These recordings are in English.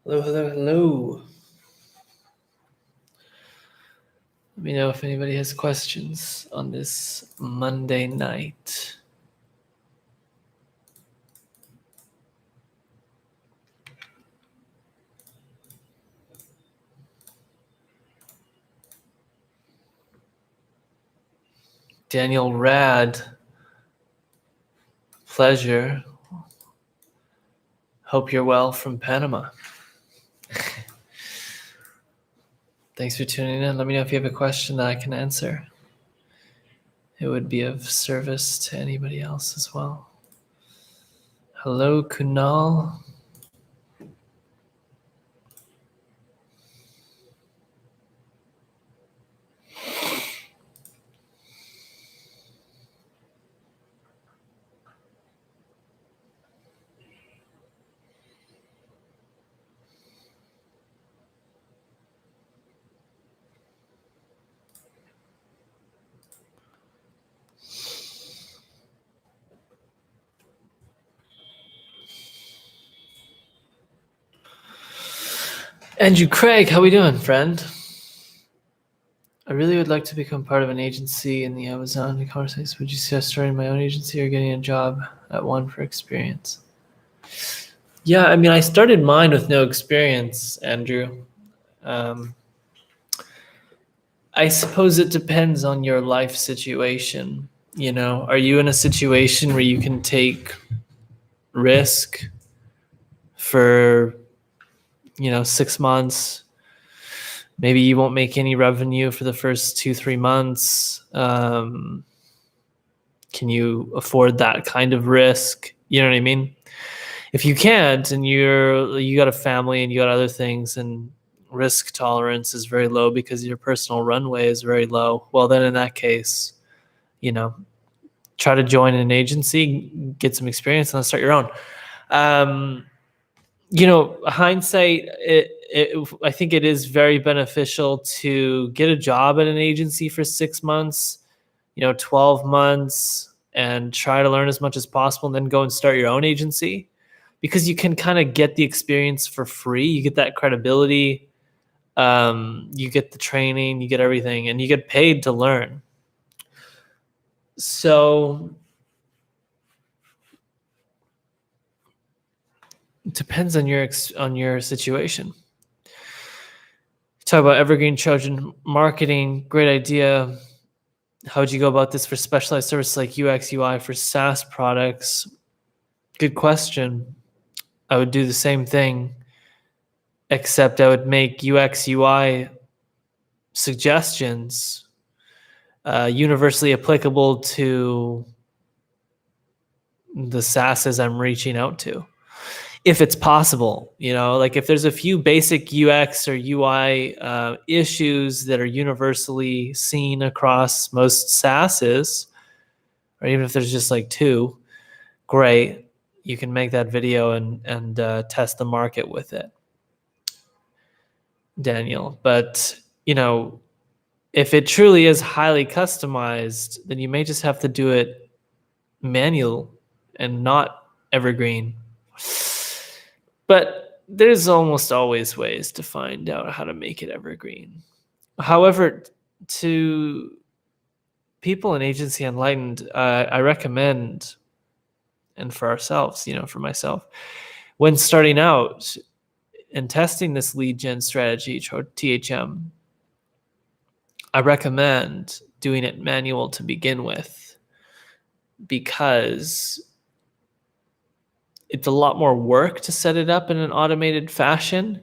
Hello, hello, hello. Let me know if anybody has questions on this Monday night. Daniel Rad. Pleasure. Hope you're well from Panama. Thanks for tuning in. Let me know if you have a question that I can answer. It would be of service to anybody else as well. Hello, Kunal. Andrew Craig, how we doing, friend? I really would like to become part of an agency in the Amazon conversation. Would you suggest starting my own agency or getting a job at one for experience? Yeah, I mean, I started mine with no experience, Andrew. I suppose it depends on your life situation. You know, are you in a situation where you can take risk for, 6 months? Maybe you won't make any revenue for the first 2-3 months. Can you afford that kind of risk? You know what I mean? If you can't, and you got a family and you got other things, and risk tolerance is very low because your personal runway is very low, well, then in that case, try to join an agency, get some experience, and then start your own. Hindsight, I think it is very beneficial to get a job at an agency for 6 months, 12 months, and try to learn as much as possible, and then go and start your own agency, because you can kind of get the experience for free. You get that credibility, you get the training, you get everything, and you get paid to learn. So it depends on your situation. Talk about evergreen Trojan marketing. Great idea. How would you go about this for specialized services like UX, UI for SaaS products? Good question. I would do the same thing, except I would make UX, UI suggestions universally applicable to the SaaSes I'm reaching out to, if it's possible. Like if there's a few basic UX or UI issues that are universally seen across most SaaSes, or even if there's just like 2, great. You can make that video and test the market with it, Daniel. But, if it truly is highly customized, then you may just have to do it manual and not evergreen. But there's almost always ways to find out how to make it evergreen. However, to people in Agency Enlightened, I recommend, and for ourselves, for myself, when starting out and testing this lead gen strategy, THM, I recommend doing it manual to begin with, because it's a lot more work to set it up in an automated fashion.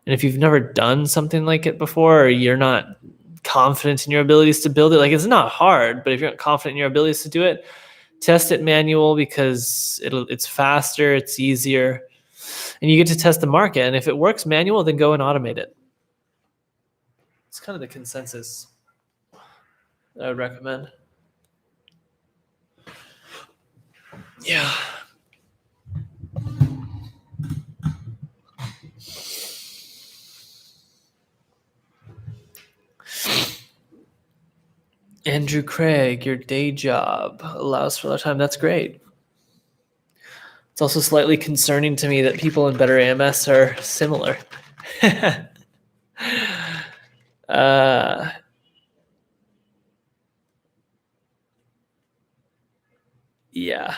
And if you've never done something like it before, or you're not confident in your abilities to build it, like, it's not hard, but if you're not confident in your abilities to do it, test it manual, because it's faster, it's easier, and you get to test the market. And if it works manual, then go and automate it. It's kind of the consensus that I would recommend. Yeah. Andrew Craig, your day job allows for a lot of time. That's great. It's also slightly concerning to me that people in Better AMS are similar. uh, yeah.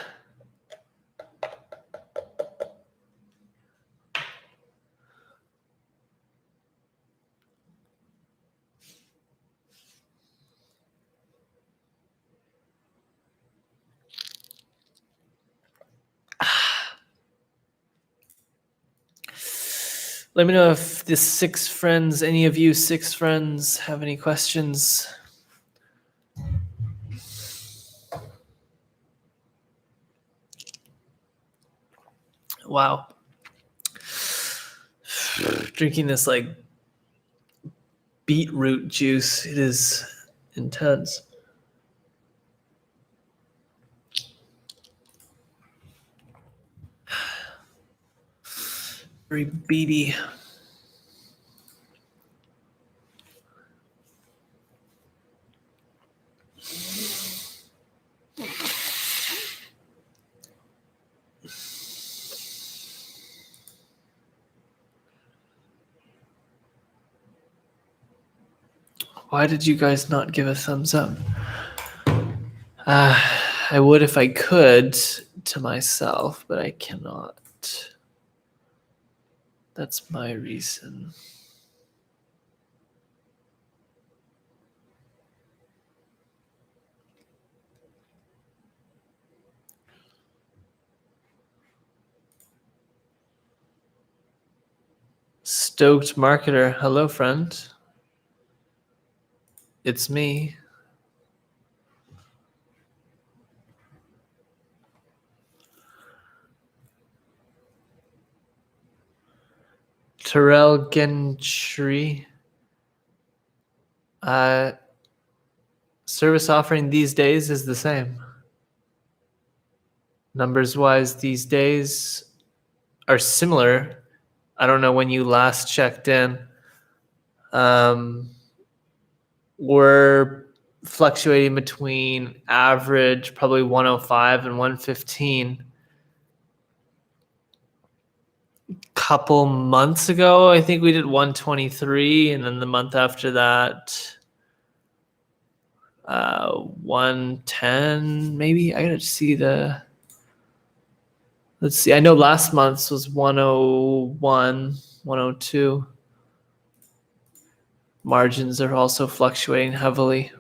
Let me know if the 6 friends, any of you 6 friends, have any questions. Wow. Drinking this like beetroot juice, it is intense. Very beady. Why did you guys not give a thumbs up? I would if I could to myself, but I cannot. That's my reason. Stoked Marketer. Hello, friend. It's me. Terrell Gentry. Service offering these days is the same. Numbers wise, these days are similar. I don't know when you last checked in. We're fluctuating between average, probably 105 and 115. Couple months ago, I think we did 123, and then the month after that, 110 maybe. I gotta see the. Let's see. I know last month's was 101, 102. Margins are also fluctuating heavily.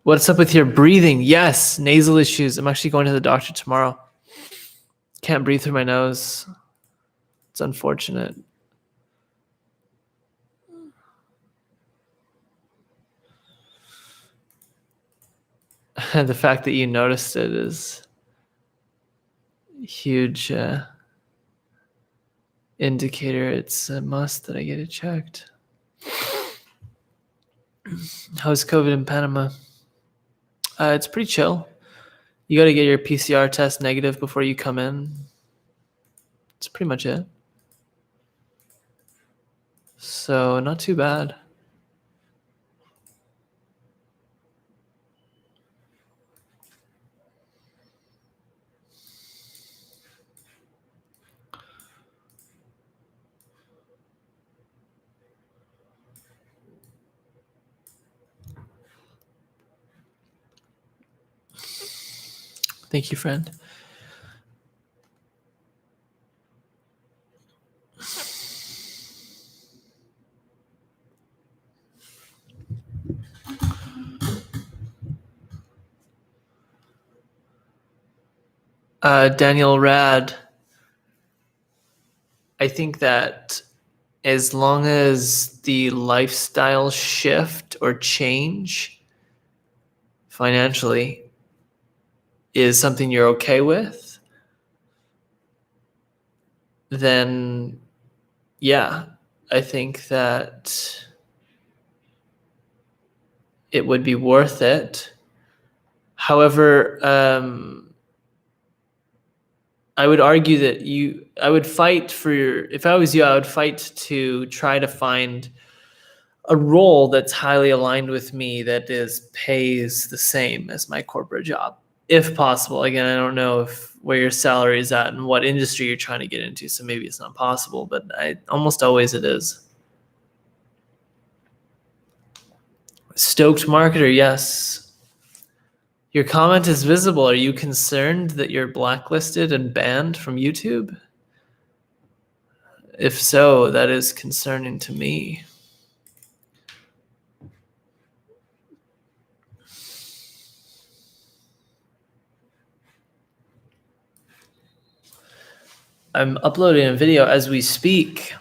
What's up with your breathing? Yes, nasal issues. I'm actually going to the doctor tomorrow. Can't breathe through my nose. It's unfortunate. The fact that you noticed it is a huge indicator. It's a must that I get it checked. How's COVID in Panama? It's pretty chill. You got to get your PCR test negative before you come in. That's pretty much it. So not too bad. Thank you, friend. Daniel Rad. I think that as long as the lifestyle shift or change financially is something you're okay with, then yeah, I think that it would be worth it. However, I would argue that I would fight for if I was you, I would fight to try to find a role that's highly aligned with me that pays the same as my corporate job. if possible. Again, I don't know where your salary is at and what industry you're trying to get into, so maybe it's not possible, but almost always it is. Stoked marketer, yes. Your comment is visible. Are you concerned that you're blacklisted and banned from YouTube? If so, that is concerning to me. I'm uploading a video as we speak.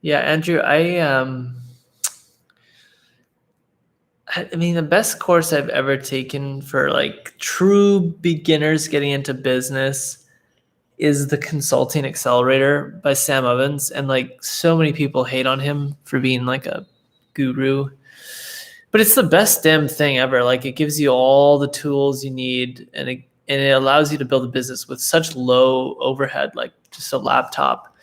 Yeah, Andrew, I mean, the best course I've ever taken for like true beginners getting into business is the Consulting Accelerator by Sam Ovens. And like so many people hate on him for being like a guru, but it's the best damn thing ever. Like it gives you all the tools you need, and it allows you to build a business with such low overhead, like just a laptop.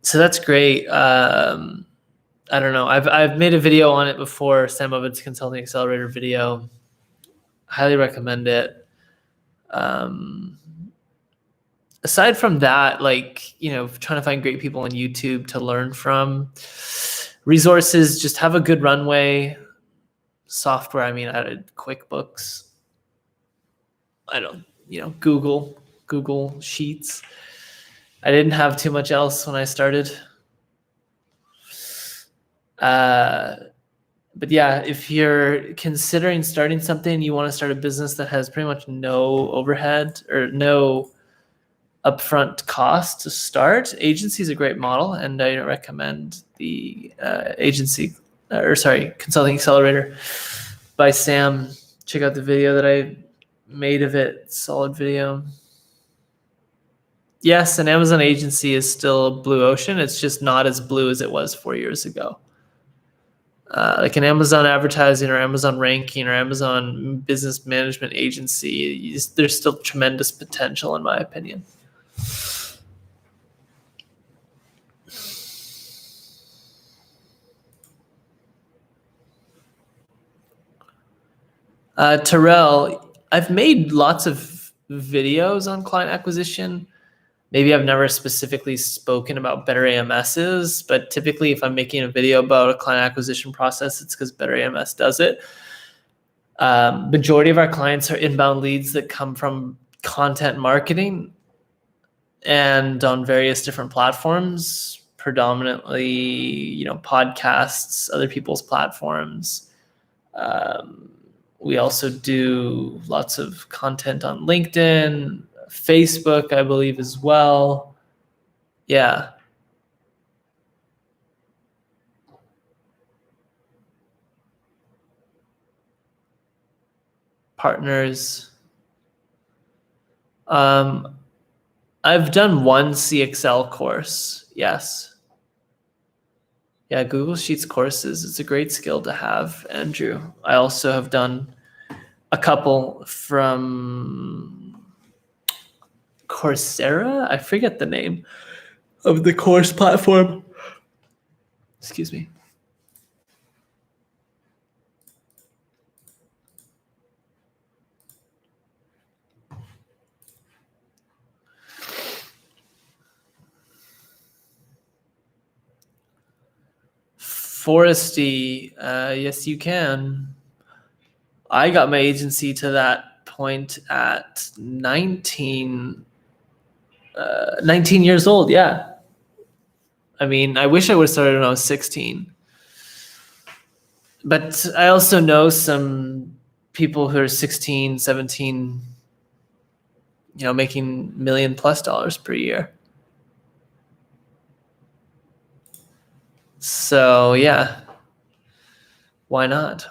So that's great. I don't know. I've made a video on it before, Sam Ovens Consulting Accelerator video. Highly recommend it. Aside from that, like, you know, trying to find great people on YouTube to learn from. Resources, just have a good runway. Software, I mean, I did QuickBooks. I don't, you know, Google Sheets. I didn't have too much else when I started. But yeah, if you're considering starting something, you want to start a business that has pretty much no overhead or no upfront cost to start, agency is a great model, and I recommend the Consulting Accelerator by Sam. Check out the video that I made of it. Solid video. Yes, an Amazon agency is still blue ocean. It's just not as blue as it was 4 years ago. Like an Amazon advertising or Amazon ranking or Amazon business management agency, there's still tremendous potential in my opinion. Terrell, I've made lots of videos on client acquisition. Maybe I've never specifically spoken about Better AMSs, but typically if I'm making a video about a client acquisition process, it's because Better AMS does it. Majority of our clients are inbound leads that come from content marketing and on various different platforms, predominantly, you know, podcasts, other people's platforms. We also do lots of content on LinkedIn, Facebook, I believe, as well. Yeah. Partners. I've done one CXL course. Yes. Yeah, Google Sheets courses. It's a great skill to have, Andrew. I also have done a couple from Coursera. I forget the name of the course platform. Excuse me. Foresty, yes, you can. I got my agency to that point at 19 years old. Yeah. I mean, I wish I would have started when I was 16. But I also know some people who are 16, 17, you know, making $1 million+ per year. So yeah, why not?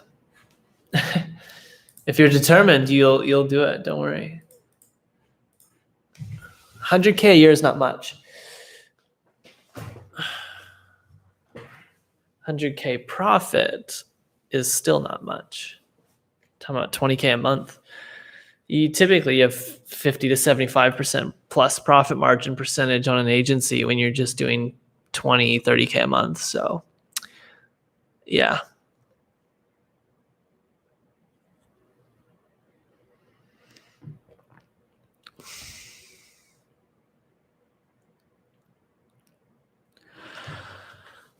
If you're determined, you'll do it. Don't worry. 100K a year is not much. 100K profit is still not much. Talking about 20K a month. You typically have 50 to 75% plus profit margin percentage on an agency when you're just doing 20, 30K a month. So Yeah.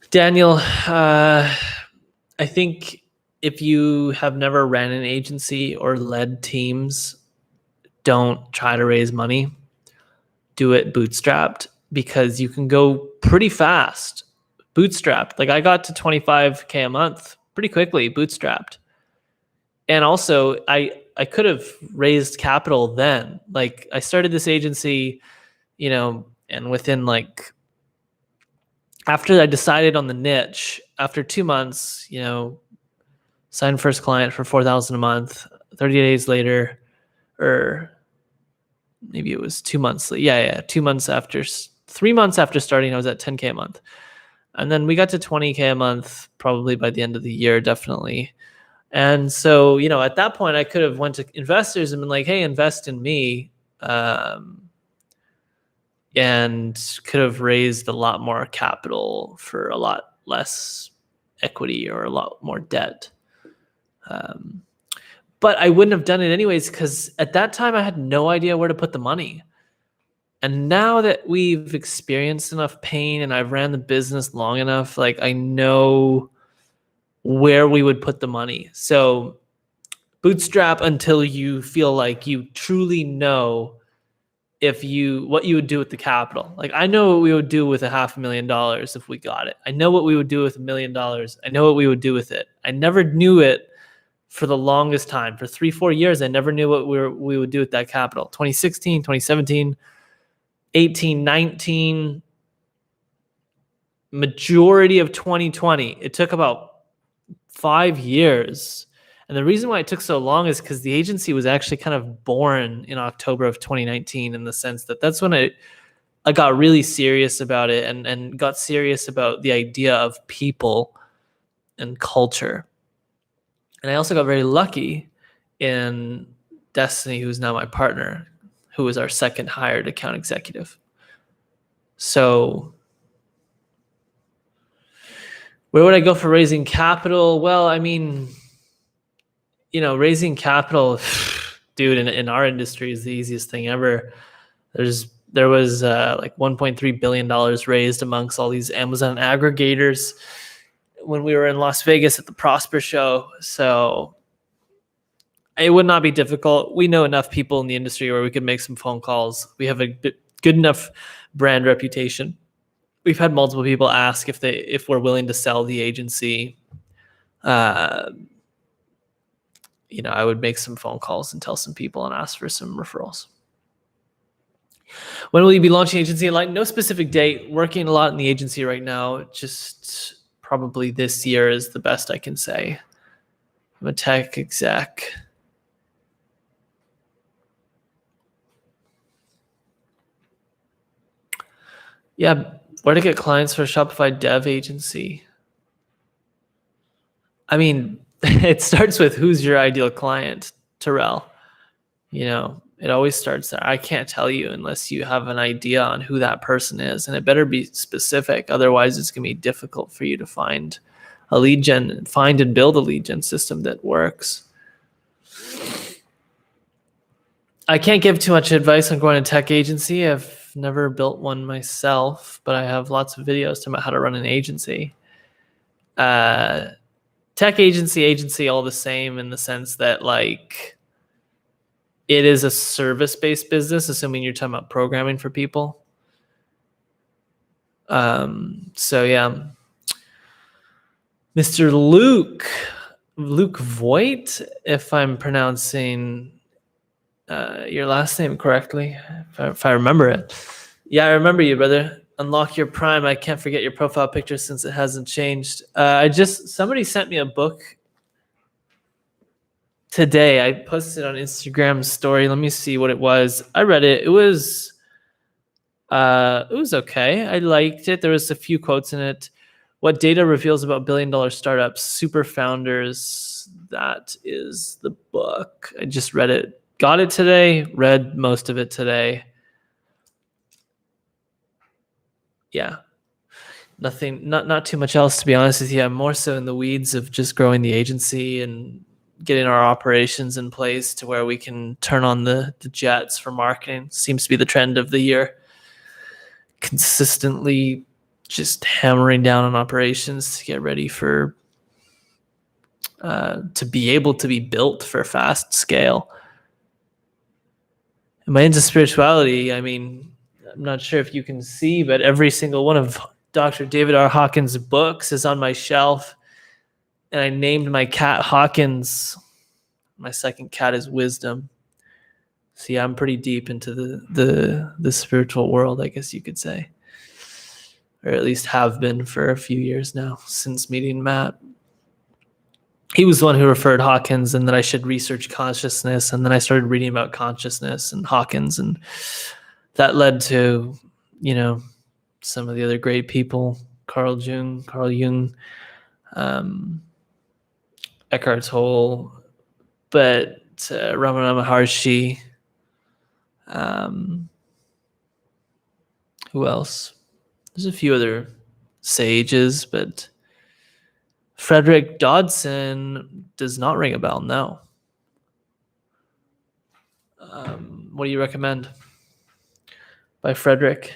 Daniel, I think if you have never ran an agency or led teams, don't try to raise money. Do it bootstrapped because you can go pretty fast. Bootstrapped. Like I got to 25K a month pretty quickly, bootstrapped. And also I could have raised capital then. Like I started this agency, and within like after I decided on the niche, after 2 months, signed first client for 4,000 a month. 30 days later, or maybe it was 2 months. Yeah. 2 months after, 3 months after starting, I was at 10K a month. And then we got to 20K a month, probably by the end of the year, definitely. And so, at that point, I could have went to investors and been like, hey, invest in me. And could have raised a lot more capital for a lot less equity or a lot more debt. But I wouldn't have done it anyways because at that time I had no idea where to put the money. And now that we've experienced enough pain and I've ran the business long enough, like I know where we would put the money. So bootstrap until you feel like you truly know what you would do with the capital. Like I know what we would do with $500,000 if we got it. I know what we would do with $1 million. I know what we would do with it. I never knew it for the longest time. For 3-4 years, I never knew what we would do with that capital. 2016, 2017, 18, 19, majority of 2020. It took about 5 years. And the reason why it took so long is because the agency was actually kind of born in October of 2019, in the sense that that's when I got really serious about it and got serious about the idea of people and culture. And I also got very lucky in Destiny, who's now my partner, who was our second hired account executive. So where would I go for raising capital? Well, I mean, raising capital, dude, in our industry is the easiest thing ever. There was like $1.3 billion raised amongst all these Amazon aggregators when we were in Las Vegas at the Prosper Show. So it would not be difficult. We know enough people in the industry where we could make some phone calls. We have a good enough brand reputation. We've had multiple people ask if we're willing to sell the agency. I would make some phone calls and tell some people and ask for some referrals. When will you be launching agency? Like no specific date. Working a lot in the agency right now. Just probably this year is the best I can say. I'm a tech exec. Yeah, where to get clients for a Shopify dev agency? I mean, it starts with who's your ideal client, Terrell. It always starts there. I can't tell you unless you have an idea on who that person is, and it better be specific. Otherwise, it's going to be difficult for you to find a lead gen, find and build a lead gen system that works. I can't give too much advice on growing a tech agency. I've never built one myself, but I have lots of videos talking about how to run an agency. Tech agency, all the same in the sense that like it is a service-based business, assuming you're talking about programming for people. So yeah, Mr. Luke Voigt, if I'm pronouncing your last name correctly, if I remember it. Yeah, I remember you, brother. Unlock your prime. I can't forget your profile picture since it hasn't changed. Somebody sent me a book today. I posted on Instagram story. Let me see what it was. I read it. It was okay. I liked it. There was a few quotes in it. What data reveals about billion-dollar startups, super founders. That is the book. I just read it. Got it today. Read most of it today. Yeah. Nothing, not too much else, to be honest with you. I'm more so in the weeds of just growing the agency and getting our operations in place to where we can turn on the jets for marketing. Seems to be the trend of the year. Consistently just hammering down on operations to get ready for to be able to be built for fast scale. Am I into spirituality? I mean, I'm not sure if you can see, but every single one of Dr. David R. Hawkins' books is on my shelf. And I named my cat Hawkins. My second cat is Wisdom. So yeah, I'm pretty deep into the spiritual world, I guess you could say. Or at least have been for a few years now, since meeting Matt. He was the one who referred Hawkins and that I should research consciousness. And then I started reading about consciousness and Hawkins. And that led to, some of the other great people, Carl Jung, Eckhart Tolle, but Ramana Maharshi. Who else? There's a few other sages, but Frederick Dodson does not ring a bell, no. What do you recommend by Frederick?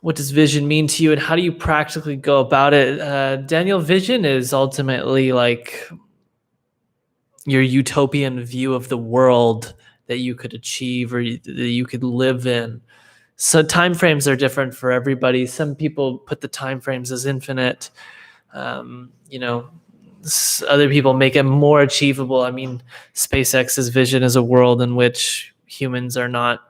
What does vision mean to you, and how do you practically go about it? Daniel, vision is ultimately like your utopian view of the world that you could achieve or that you could live in. So time frames are different for everybody. Some people put the time frames as infinite. Other people make it more achievable. I mean, SpaceX's vision is a world in which humans are not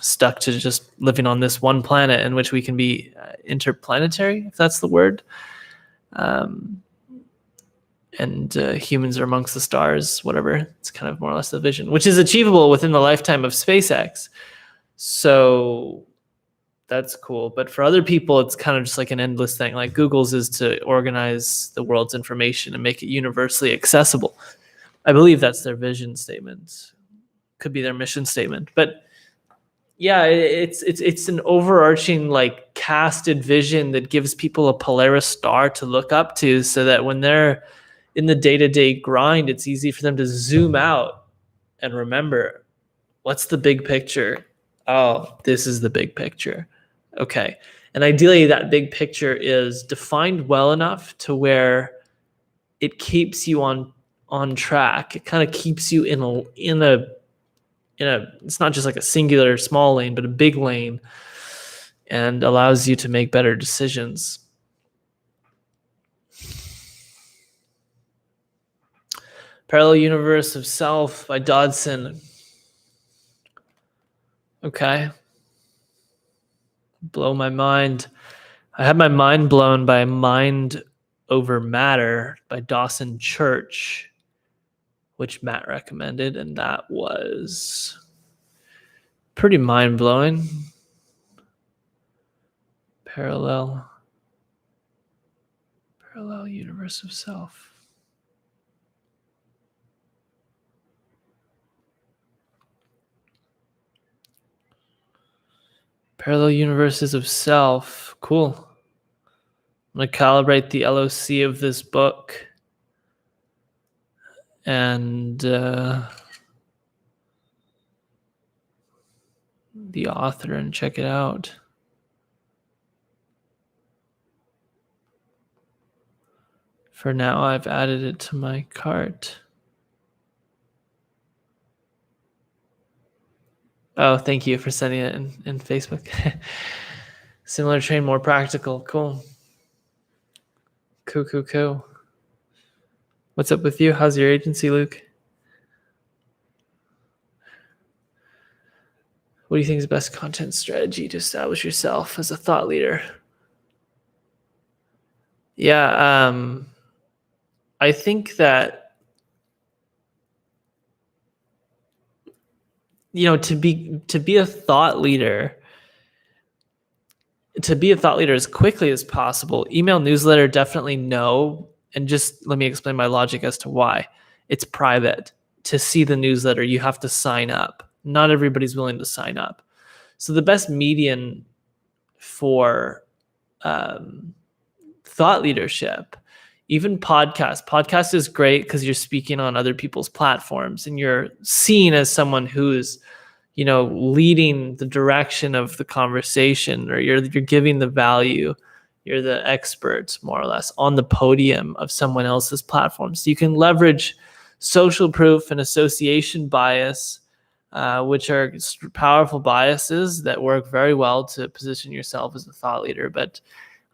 stuck to just living on this one planet, in which we can be interplanetary, if that's the word. And humans are amongst the stars, whatever. It's kind of more or less the vision, which is achievable within the lifetime of SpaceX. So that's cool. But for other people, it's kind of just like an endless thing. Like Google's is to organize the world's information and make it universally accessible. I believe that's their vision statement. Could be their mission statement. But yeah, it's an overarching like casted vision that gives people a Polaris star to look up to, so that when they're in the day-to-day grind, it's easy for them to zoom out and remember, what's the big picture? Oh, this is the big picture. Okay. And ideally that big picture is defined well enough to where it keeps you on track. It kind of keeps you in a it's not just like a singular small lane, but a big lane, and allows you to make better decisions. Parallel Universe of Self by Dodson. Okay. Blow my mind. I had my mind blown by Mind Over Matter by Dawson Church, which Matt recommended, and that was pretty mind-blowing. Parallel Universe of Self. Parallel Universes of Self. Cool. I'm going to calibrate the LOC of this book and the author and check it out. For now, I've added it to my cart. Oh, thank you for sending it in Facebook. Similar train, more practical. Cool. Cool. What's up with you? How's your agency, Luke? What do you think is the best content strategy to establish yourself as a thought leader? Yeah, I think that, to be a thought leader, as quickly as possible. Email newsletter, definitely no. And just let me explain my logic as to why. It's private. To see the newsletter, you have to sign up. Not everybody's willing to sign up. So the best median for thought leadership. Even podcast is great because you're speaking on other people's platforms and you're seen as someone who's, leading the direction of the conversation, or you're giving the value. You're the expert, more or less, on the podium of someone else's platform. So you can leverage social proof and association bias, which are powerful biases that work very well to position yourself as a thought leader. But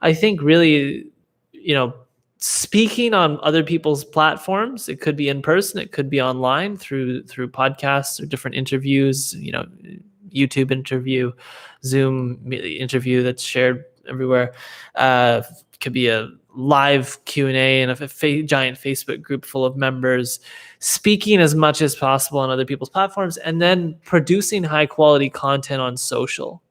I think really, speaking on other people's platforms, it could be in person, it could be online through podcasts or different interviews, YouTube interview, Zoom interview that's shared everywhere. Could be a live Q&A in a giant Facebook group full of members, speaking as much as possible on other people's platforms, and then producing high quality content on social,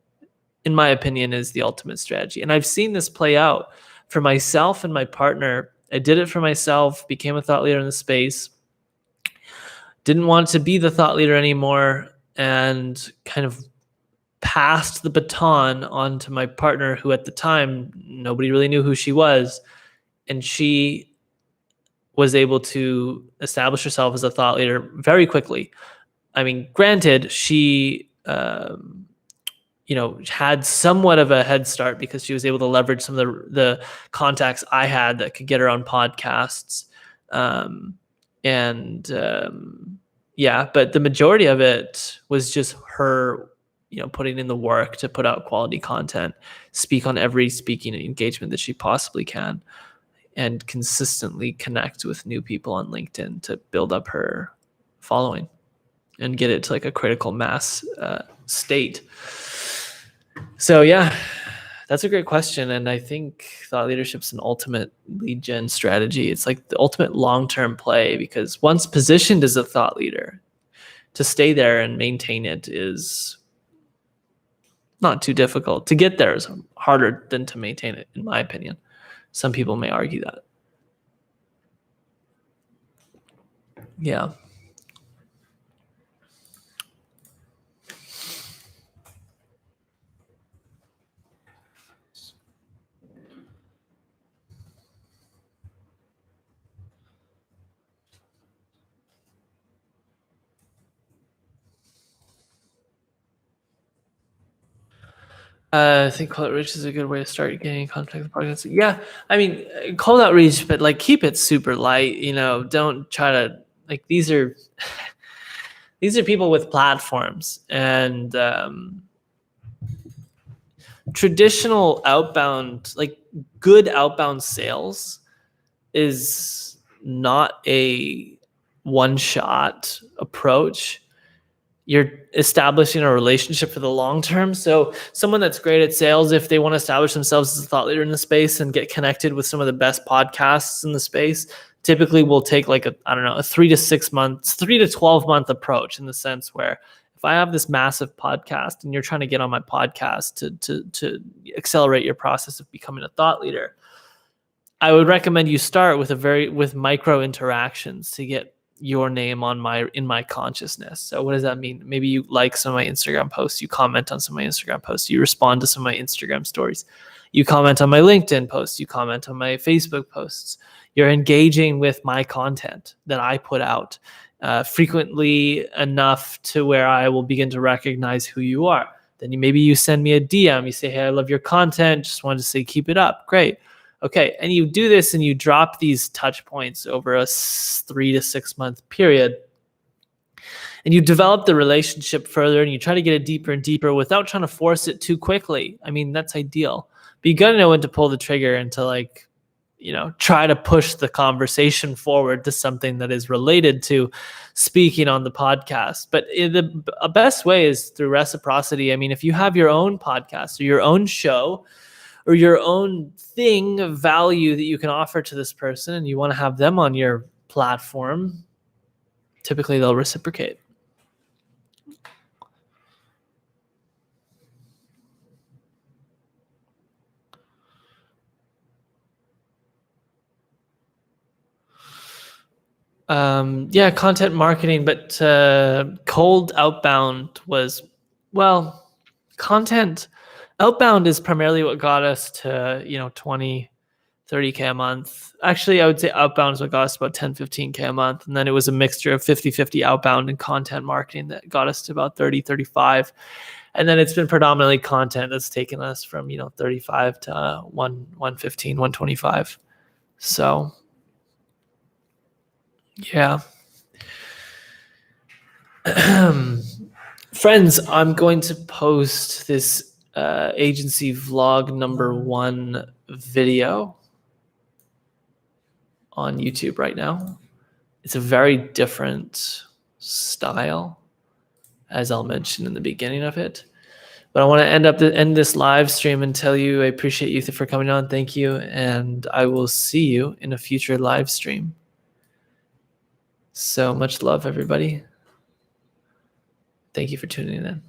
in my opinion, is the ultimate strategy. And I've seen this play out for myself and my partner. I did it for myself, became a thought leader in the space, didn't want to be the thought leader anymore, and kind of passed the baton on to my partner, who at the time, nobody really knew who she was. And she was able to establish herself as a thought leader very quickly. I mean, granted, she had somewhat of a head start because she was able to leverage some of the contacts I had that could get her on podcasts. But the majority of it was just her, putting in the work to put out quality content, speak on every speaking engagement that she possibly can, and consistently connect with new people on LinkedIn to build up her following and get it to like a critical mass state. So yeah, that's a great question. And I think thought leadership is an ultimate lead gen strategy. It's like the ultimate long-term play, because once positioned as a thought leader, to stay there and maintain it is not too difficult. To get there is harder than to maintain it, in my opinion. Some people may argue that. Yeah. I think cold outreach is a good way to start getting in contact with podcasts. Yeah, I mean, cold outreach, but like keep it super light. Don't try to these are people with platforms, and traditional outbound, like good outbound sales, is not a one-shot approach. You're establishing a relationship for the long term. So someone that's great at sales, if they want to establish themselves as a thought leader in the space and get connected with some of the best podcasts in the space, typically will take like a 3 to 12 month approach, in the sense where if I have this massive podcast and you're trying to get on my podcast to accelerate your process of becoming a thought leader, I would recommend you start with micro interactions to get your name in my consciousness. So what does that mean? Maybe you like some of my Instagram posts, you comment on some of my Instagram posts, you respond to some of my Instagram stories, you comment on my LinkedIn posts, you comment on my Facebook posts. You're engaging with my content that I put out frequently enough to where I will begin to recognize who you are. Then maybe you send me a DM, you say, hey, I love your content, just wanted to say keep it up. Great. Okay, and you do this and you drop these touch points over a 3 to 6 month period, and you develop the relationship further, and you try to get it deeper and deeper without trying to force it too quickly. I mean, that's ideal. But you got to know when to pull the trigger and to try to push the conversation forward to something that is related to speaking on the podcast. But the best way is through reciprocity. I mean, if you have your own podcast or your own show, or your own thing of value that you can offer to this person, and you want to have them on your platform, typically they'll reciprocate. Content marketing, but cold outbound was, content Outbound is primarily what got us to, 20, 30K a month. Actually, I would say outbound is what got us about 10, 15K a month. And then it was a mixture of 50-50 outbound and content marketing that got us to about 30, 35. And then it's been predominantly content that's taken us from, 35 to 115, 125. So, yeah. Friends, I'm going to post this agency vlog number 1 video on YouTube right now. It's a very different style, as I'll mention in the beginning of it. But I want to end this live stream and tell you I appreciate you for coming on. Thank you. And I will see you in a future live stream. So much love, everybody. Thank you for tuning in.